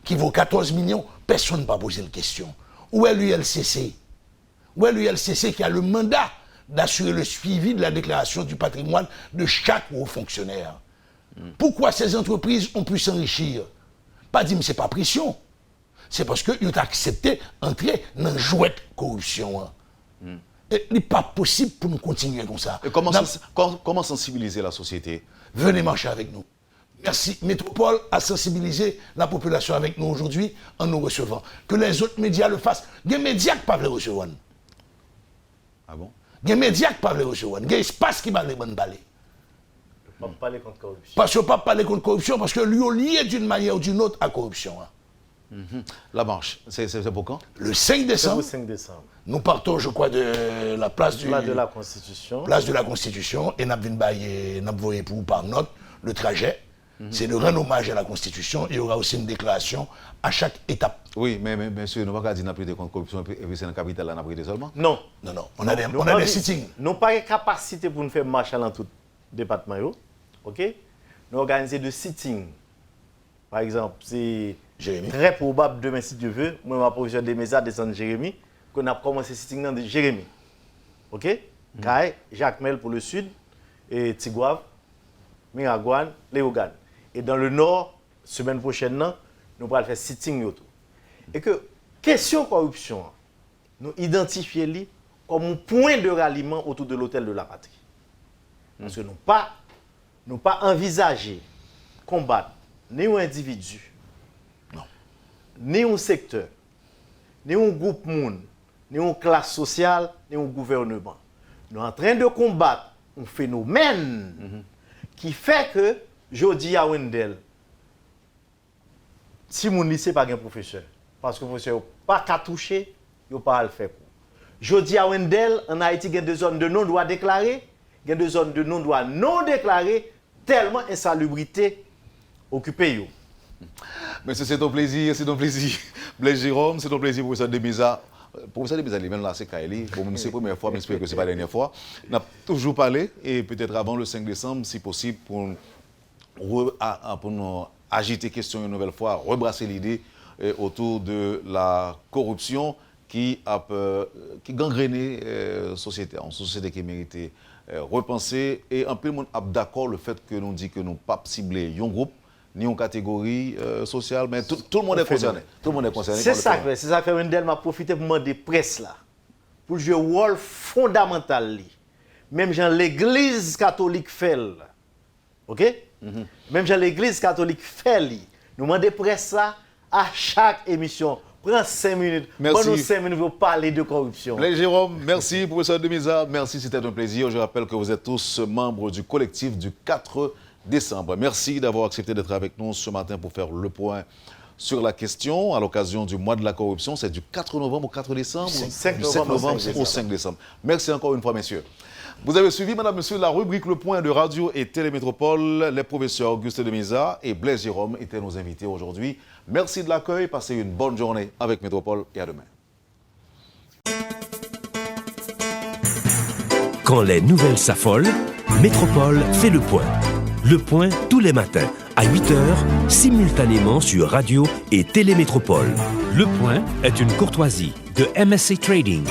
S3: qui vaut 14 millions, personne n'a pas posé la question. Où est l'ULCC? Où est l'ULCC qui a le mandat d'assurer le suivi de la déclaration du patrimoine de chaque haut fonctionnaire? Pourquoi ces entreprises ont pu s'enrichir? Pas dire que ce n'est pas pression. C'est parce qu'ils ont accepté d'entrer dans une jouette corruption. Et il n'est pas possible pour nous continuer comme ça.
S2: Et comment sensibiliser la société?
S3: Venez marcher avec nous. Merci. Métropole a sensibilisé la population avec nous aujourd'hui en nous recevant. Que les autres médias le fassent. Il y a des médias qui ne peuvent pas les recevoir.
S2: Ah bon?
S3: Il y a des médias qui ne peuvent pas les recevoir. Il y a un espace qui va les parler.
S4: On ne peut pas parler contre la corruption.
S3: Parce qu'on ne peut pas parler contre la corruption, parce que lui est lié d'une manière ou d'une autre à la corruption.
S2: La marche, c'est pour quand?
S3: Le 5 décembre.
S4: C'est le 5 décembre.
S3: Nous partons, je crois, de la place
S4: de la Constitution.
S3: Place de la Constitution, et nous avons envoyé pour par note le trajet. C'est de rendre hommage à la Constitution. Il y aura aussi une déclaration à chaque étape.
S2: Oui, mais monsieur, nous ne pouvons pas dire qu'on a pris contre la corruption et puis c'est dans la capitale, on a pris seulement?
S4: Non.
S3: On a des sittings.
S4: Nous n'avons pas de capacité pour nous faire marche dans tout département. OK? Nous organisons des sittings. Par exemple, c'est très probable demain, si Dieu veut, moi, ma provision des Mézas descend de Jérémy, qu'on a commencé sitting dans Jérémy. OK? Kaye, Jacques Mel pour le sud, et Tigouave, Miragouane, Léogane. Et dans le nord, semaine prochaine, nous allons faire sitting autour. Et que, question corruption, nous identifions comme un point de ralliement autour de l'hôtel de la patrie. Parce que nous pas envisager combattre ni un individu, ni un secteur, ni un groupe monde, ni une classe sociale, ni un gouvernement. Nous sommes en train de combattre un phénomène qui fait que, je dis à Wendell, si mon lycée pas un professeur, parce que le professeur n'a pas qu'à toucher, il n'a pas à le faire. Je dis à Wendell, en Haïti, il y a des zones de non-droit déclarées, il y a des zones de non-droit non déclarées, tellement insalubrité occupée.
S2: Mais c'est ton plaisir, Blaise Jérôme, c'est ton plaisir, professeur Demisa. Professeur Demisa, lui-même là, c'est Kaeli. Bon, c'est la première fois, mais j'espère que ce n'est pas la dernière fois. On a toujours parlé, et peut-être avant le 5 décembre, si possible, pour nous agiter question une nouvelle fois, rebrasser l'idée autour de la corruption qui gangrénait la société, une société qui méritait repenser. Et un peu, on est d'accord le fait que nous dit que nous ne pas cibler un groupe, ni une catégorie sociale, mais tout le monde est concerné. Tout le monde est concerné.
S4: C'est ça que Wendell m'a profité pour demander presse là, pour jouer un rôle fondamental. Même genre l'Église catholique fait. OK? Même j'ai l'Église catholique fait li. Nous demandons presque ça à chaque émission. Prends 5 minutes.
S2: Merci.
S4: Prends 5 minutes pour parler de corruption.
S2: Blaise Jérôme, merci, professeur Demisa. Merci, c'était un plaisir. Je rappelle que vous êtes tous membres du collectif du 4 décembre. Merci d'avoir accepté d'être avec nous ce matin pour faire le point sur la question à l'occasion du mois de la corruption. C'est du 4 novembre au 4 décembre,
S4: 5
S2: du 7 novembre au 5 décembre. Merci encore une fois, messieurs. Vous avez suivi, madame, monsieur, la rubrique Le Point de Radio et Télémétropole. Les professeurs Auguste Demisa et Blaise Jérôme étaient nos invités aujourd'hui. Merci de l'accueil. Passez une bonne journée avec Métropole et à demain.
S1: Quand les nouvelles s'affolent, Métropole fait le point. Le point tous les matins à 8h, simultanément sur Radio et Télémétropole. Le point est une courtoisie de MSC Trading,